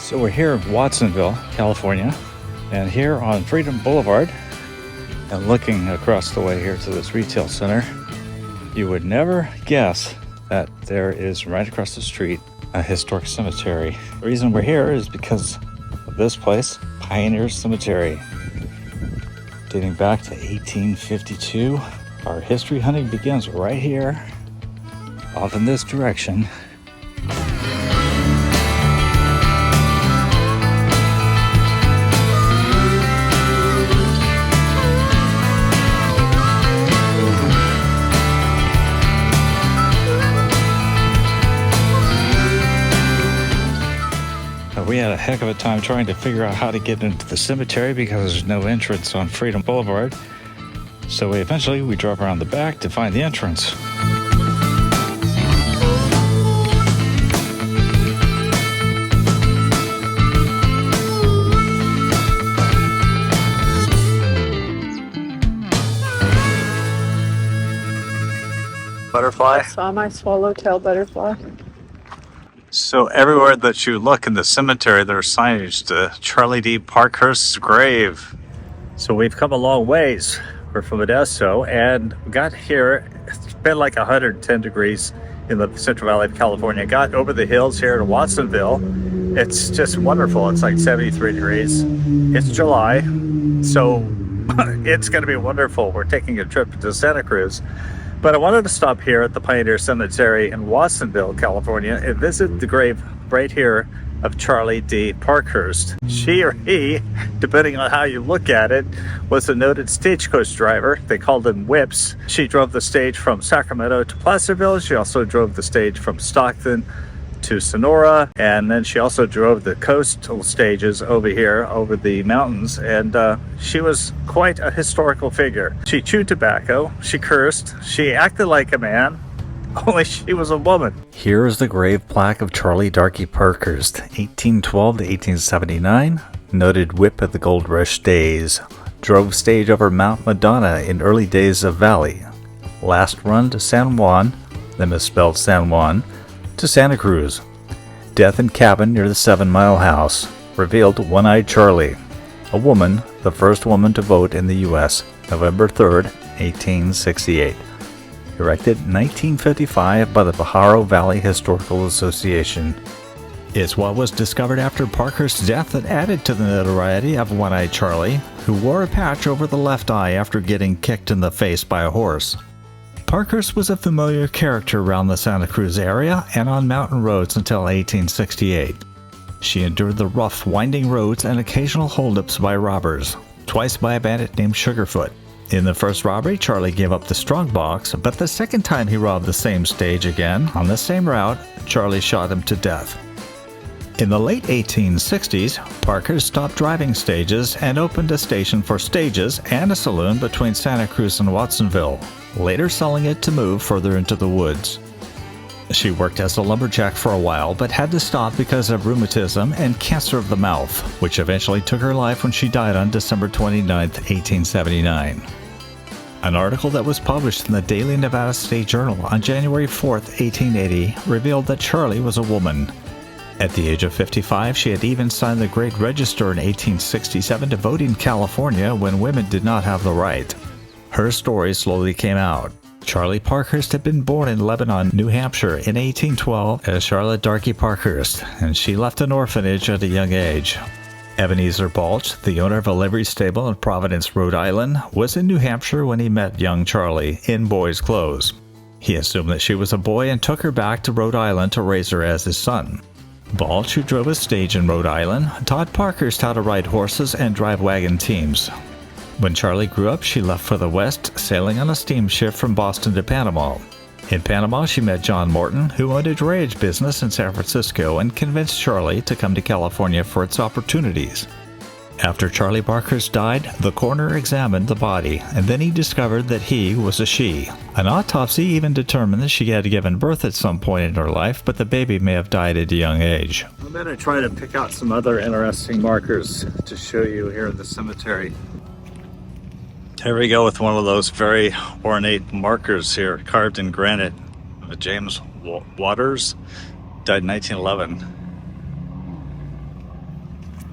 So we're here in Watsonville, California, and here on Freedom Boulevard, and looking across the way here to this retail center, you would never guess that there is right across the street a historic cemetery. The reason we're here is because of this place, Pioneer Cemetery. Dating back to 1852, our history hunting begins right here, off in this direction. We had a heck of a time trying to figure out how to get into the cemetery because there's no entrance on Freedom Boulevard. So we drove around the back to find the entrance. Butterfly? I saw my swallowtail butterfly. So everywhere that you look in the cemetery, there's signage to Charley D. Parkhurst's grave. So we've come a long ways. We're from Modesto and got here. It's been like 110 degrees in the Central Valley of California. Got over the hills here to Watsonville. It's just wonderful. It's like 73 degrees. It's July, so it's going to be wonderful. We're taking a trip to Santa Cruz. But I wanted to stop here at the Pioneer Cemetery in Watsonville, California, and visit the grave right here of Charley D. Parkhurst. She or he, depending on how you look at it, was a noted stagecoach driver. They called them whips. She drove the stage from Sacramento to Placerville. She also drove the stage from Stockton to Sonora, and then she also drove the coastal stages over here, over the mountains, and she was quite a historical figure. She chewed tobacco, she cursed, she acted like a man, only she was a woman. Here is the grave plaque of Charley Darky Parkhurst, 1812 to 1879, noted whip of the Gold Rush days, drove stage over Mount Madonna in early days of Valley, last run to San Juan, the misspelled San Juan, to Santa Cruz. Death in cabin near the 7 Mile House. Revealed One-Eyed Charley. A woman, the first woman to vote in the U.S., November 3rd, 1868. Erected 1955 by the Pajaro Valley Historical Association. It's what was discovered after Parkhurst's death that added to the notoriety of One-Eyed Charley, who wore a patch over the left eye after getting kicked in the face by a horse. Parkhurst was a familiar character around the Santa Cruz area and on mountain roads until 1868. She endured the rough, winding roads and occasional holdups by robbers, twice by a bandit named Sugarfoot. In the first robbery, Charley gave up the strongbox, but the second time he robbed the same stage again, on the same route, Charley shot him to death. In the late 1860s, Parkhurst stopped driving stages and opened a station for stages and a saloon between Santa Cruz and Watsonville, later selling it to move further into the woods. She worked as a lumberjack for a while, but had to stop because of rheumatism and cancer of the mouth, which eventually took her life when she died on December 29, 1879. An article that was published in the Daily Nevada State Journal on January 4, 1880, revealed that Charley was a woman. At the age of 55, she had even signed the Great Register in 1867 to vote in California when women did not have the right. Her story slowly came out. Charley Parkhurst had been born in Lebanon, New Hampshire in 1812 as Charlotte Darky Parkhurst, and she left an orphanage at a young age. Ebenezer Balch, the owner of a livery stable in Providence, Rhode Island, was in New Hampshire when he met young Charley in boy's clothes. He assumed that she was a boy and took her back to Rhode Island to raise her as his son. Balch, who drove a stage in Rhode Island, taught Parkhurst how to ride horses and drive wagon teams. When Charley grew up, she left for the West, sailing on a steamship from Boston to Panama. In Panama, she met John Morton, who owned a drayage business in San Francisco, and convinced Charley to come to California for its opportunities. After Charley Parkhurst died, the coroner examined the body, and then he discovered that he was a she. An autopsy even determined that she had given birth at some point in her life, but the baby may have died at a young age. I'm going to try to pick out some other interesting markers to show you here in the cemetery. Here we go with one of those very ornate markers here, carved in granite. James Waters, died in 1911.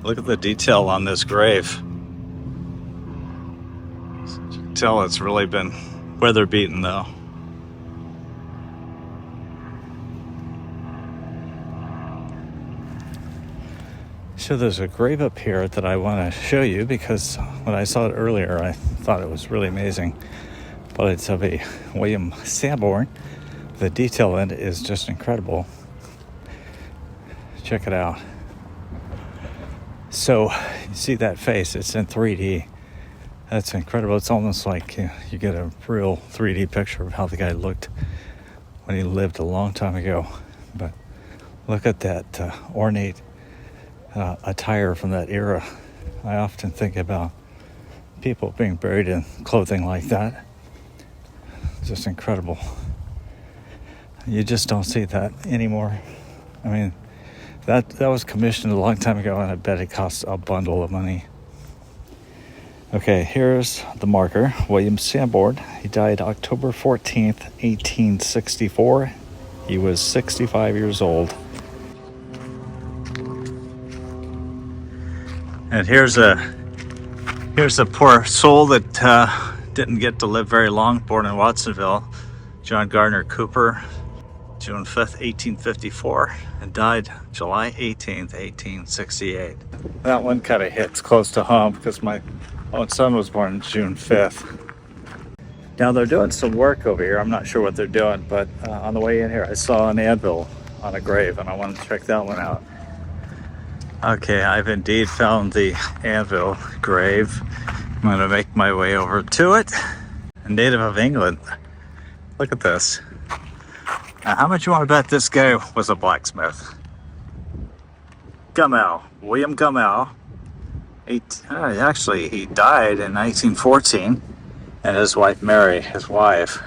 Look at the detail on this grave. You can tell it's really been weather beaten though. So there's a grave up here that I want to show you because when I saw it earlier, I thought it was really amazing. But it's of a William Sanborn. The detail in it is just incredible. Check it out. So you see that face, it's in 3D. That's incredible. It's almost like you get a real 3D picture of how the guy looked when he lived a long time ago. But look at that ornate attire from that era. I often think about people being buried in clothing like that. Just incredible. You just don't see that anymore. I mean, that was commissioned a long time ago, and I bet it costs a bundle of money. Okay, here's the marker. William Sanborn. He died October 14th, 1864. He was 65 years old. And here's a poor soul that didn't get to live very long, born in Watsonville. John Gardner Cooper, June 5th, 1854, and died July 18th, 1868. That one kind of hits close to home because my own son was born June 5th. Now they're doing some work over here. I'm not sure what they're doing, but on the way in here I saw an anvil on a grave and I wanted to check that one out. Okay, I've indeed found the anvil grave. I'm going to make my way over to it. A native of England. Look at this. Now, how much you want to bet this guy was a blacksmith? Gummel, William Gummel. Actually, he died in 1914, and his wife Mary, his wife.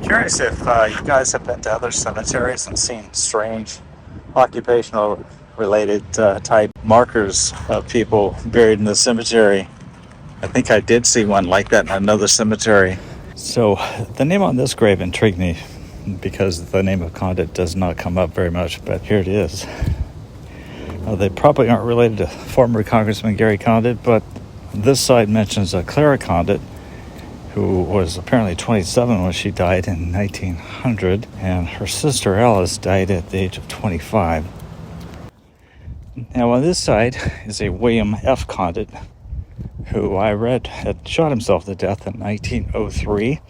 Curious if you guys have been to other cemeteries and seen strange occupational related type markers of people buried in the cemetery. I think I did see one like that in another cemetery. So the name on this grave intrigued me because the name of Condit does not come up very much, but here it is. They probably aren't related to former Congressman Gary Condit, but this side mentions Clara Condit, who was apparently 27 when she died in 1900, and her sister Alice died at the age of 25. Now on this side is a William F. Condit, who I read had shot himself to death in 1903.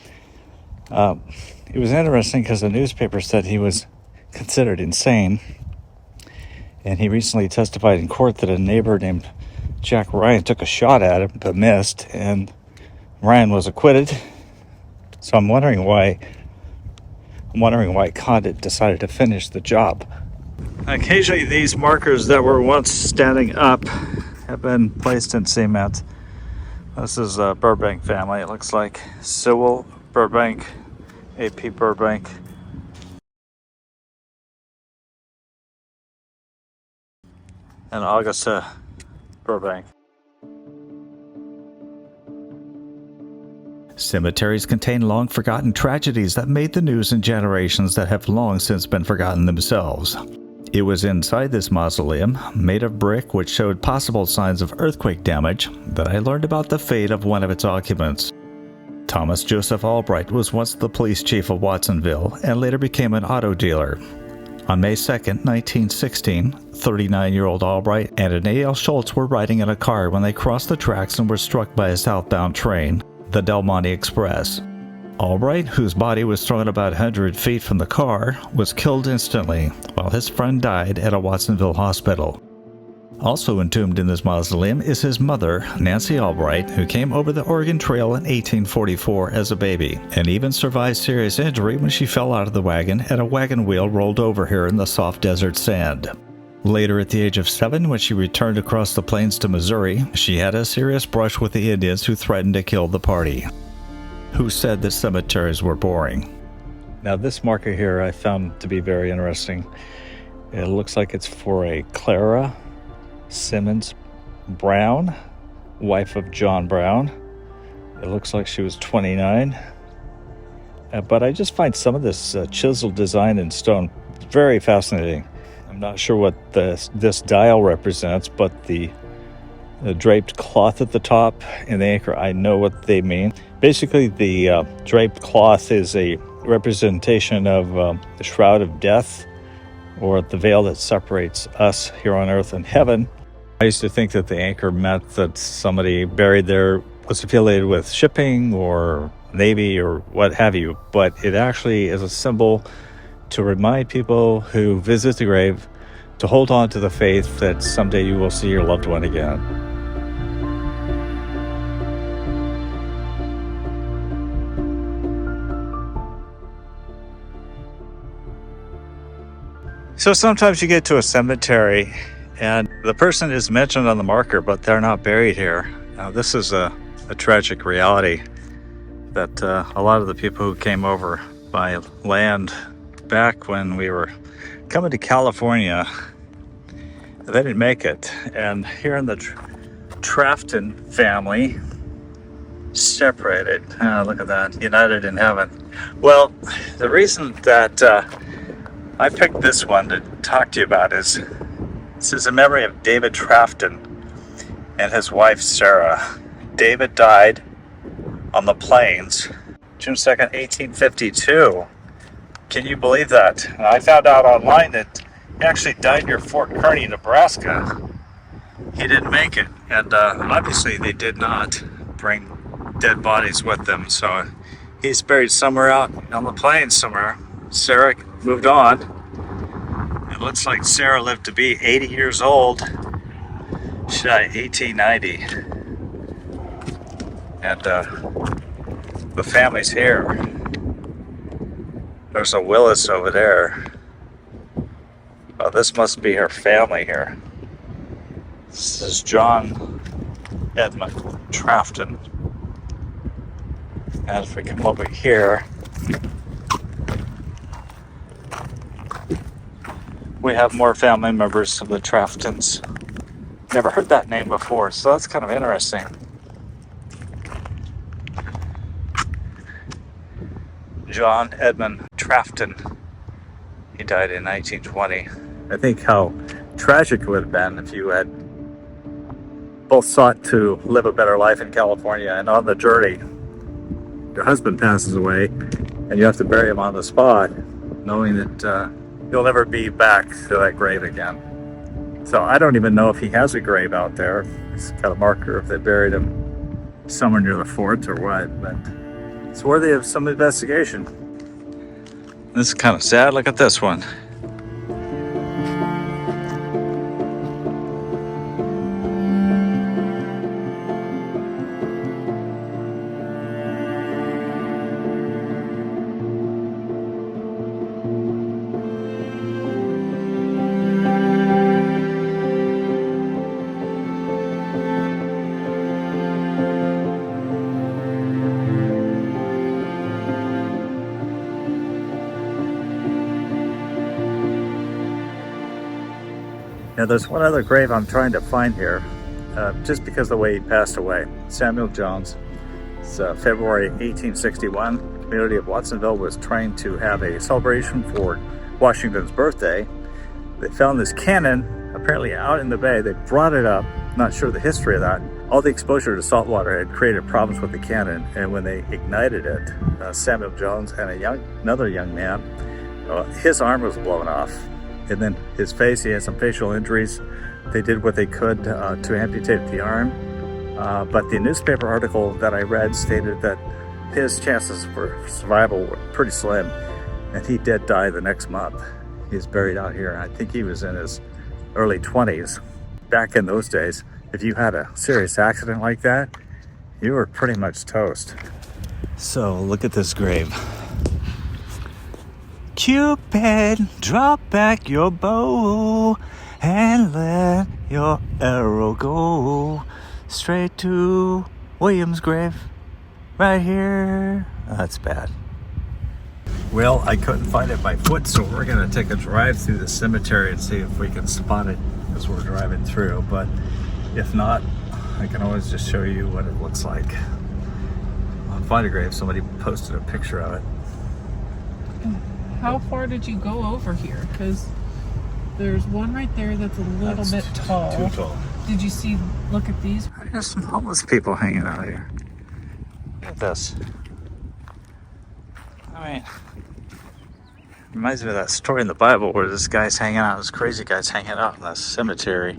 It was interesting because the newspaper said he was considered insane, and he recently testified in court that a neighbor named Jack Ryan took a shot at him but missed, and Ryan was acquitted. So I'm wondering why Condit decided to finish the job. Occasionally these markers that were once standing up have been placed in cement. This is a Burbank family. It looks like Sewell Burbank, A.P. Burbank. And Augusta Burbank. Cemeteries contain long-forgotten tragedies that made the news in generations that have long since been forgotten themselves. It was inside this mausoleum, made of brick which showed possible signs of earthquake damage, that I learned about the fate of one of its occupants. Thomas Joseph Albright was once the police chief of Watsonville and later became an auto dealer. On May 2, 1916, 39-year-old Albright and A.L. Schultz were riding in a car when they crossed the tracks and were struck by a southbound train, the Del Monte Express. Albright, whose body was thrown about 100 feet from the car, was killed instantly, while his friend died at a Watsonville hospital. Also entombed in this mausoleum is his mother, Nancy Albright, who came over the Oregon Trail in 1844 as a baby, and even survived serious injury when she fell out of the wagon and a wagon wheel rolled over her in the soft desert sand. Later, at the age of 7, when she returned across the plains to Missouri, she had a serious brush with the Indians who threatened to kill the party, who said that cemeteries were boring. Now this marker here I found to be very interesting. It looks like it's for a Clara Simmons Brown, wife of John Brown. It looks like she was 29. But I just find some of this chiseled design in stone very fascinating. I'm not sure what this dial represents, but the draped cloth at the top and the anchor, I know what they mean. Basically, the draped cloth is a representation of the shroud of death, or the veil that separates us here on earth and heaven. I used to think that the anchor meant that somebody buried there was affiliated with shipping or Navy or what have you, but it actually is a symbol to remind people who visit the grave to hold on to the faith that someday you will see your loved one again. So sometimes you get to a cemetery and the person is mentioned on the marker, but they're not buried here. Now, this is a tragic reality that a lot of the people who came over by land back when we were coming to California, they didn't make it. And here in the Trafton family, separated. Look at that, united in heaven. Well, the reason that I picked this one to talk to you about is this is a memory of David Trafton and his wife Sarah. David died on the plains June 2nd, 1852. Can you believe that? And I found out online that he actually died near Fort Kearny, Nebraska. He didn't make it, and obviously they did not bring dead bodies with them, so he's buried somewhere out on the plains somewhere. Sarah moved on. It looks like Sarah lived to be 80 years old. She died in 1890. And the family's here. There's a Willis over there. Oh, this must be her family here. This is John Edmund Trafton. And if we come over here, we have more family members of the Traftons. Never heard that name before, so that's kind of interesting. John Edmund Trafton. He died in 1920. I think how tragic it would have been if you had both sought to live a better life in California, and on the journey, your husband passes away, and you have to bury him on the spot, knowing that you'll never be back to that grave again. So I don't even know if he has a grave out there. It's got a marker if they buried him somewhere near the fort or what, but it's worthy of some investigation. This is kind of sad. Look at this one. Now, there's one other grave I'm trying to find here, just because of the way he passed away. Samuel Jones. It's February 1861. The community of Watsonville was trying to have a celebration for Washington's birthday. They found this cannon, apparently out in the bay. They brought it up, not sure the history of that. All the exposure to salt water had created problems with the cannon, and when they ignited it, Samuel Jones and another young man, his arm was blown off. And then his face, he had some facial injuries. They did what they could to amputate the arm. But the newspaper article that I read stated that his chances for survival were pretty slim. And he did die the next month. He's buried out here. I think he was in his early 20s. Back in those days, if you had a serious accident like that, you were pretty much toast. So look at this grave. Cupid, drop back your bow and let your arrow go straight to William's grave, right here. Oh, that's bad. Well, I couldn't find it by foot, so we're gonna take a drive through the cemetery and see if we can spot it as we're driving through. But if not, I can always just show you what it looks like. On Find a Grave, somebody posted a picture of it. How far did you go over here? Because There's one right there that's a little bit tall. Too tall. Did you see? Look at these. There's some homeless people hanging out here. Look at this. I mean, reminds me of that story in the Bible where this guy's hanging out, this crazy guy's hanging out in the cemetery.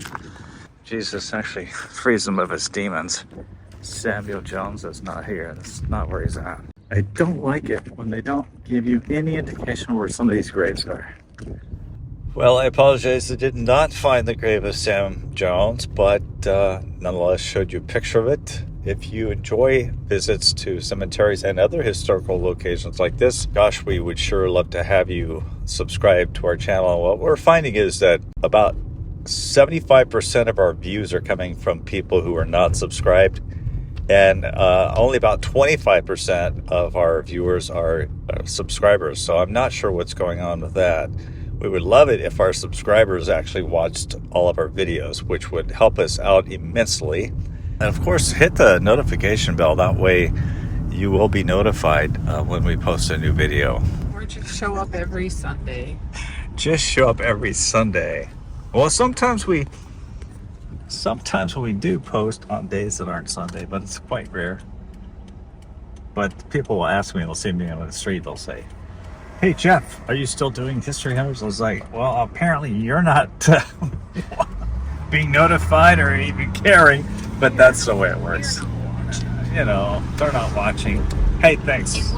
Jesus actually frees him of his demons. Samuel Jones is not here. That's not where he's at. I don't like it when they don't give you any indication where some of these graves are. Well, I apologize. I did not find the grave of Sam Jones, but nonetheless showed you a picture of it. If you enjoy visits to cemeteries and other historical locations like this, gosh, we would sure love to have you subscribe to our channel. What we're finding is that about 75% of our views are coming from people who are not subscribed, and only about 25% of our viewers are subscribers. So I'm not sure what's going on with that. We would love it if our subscribers actually watched all of our videos, which would help us out immensely. And of course, hit the notification bell. That way you will be notified when we post a new video. Or just show up every Sunday. Just show up every Sunday. Well, sometimes we do post on days that aren't Sunday, but it's quite rare. But people will ask me, they'll see me on the street, they'll say, "Hey Jeff, are you still doing History Hunters?" I was like, well, apparently you're not being notified or even caring, but that's the way it works. You know, they're not watching. Hey, thanks.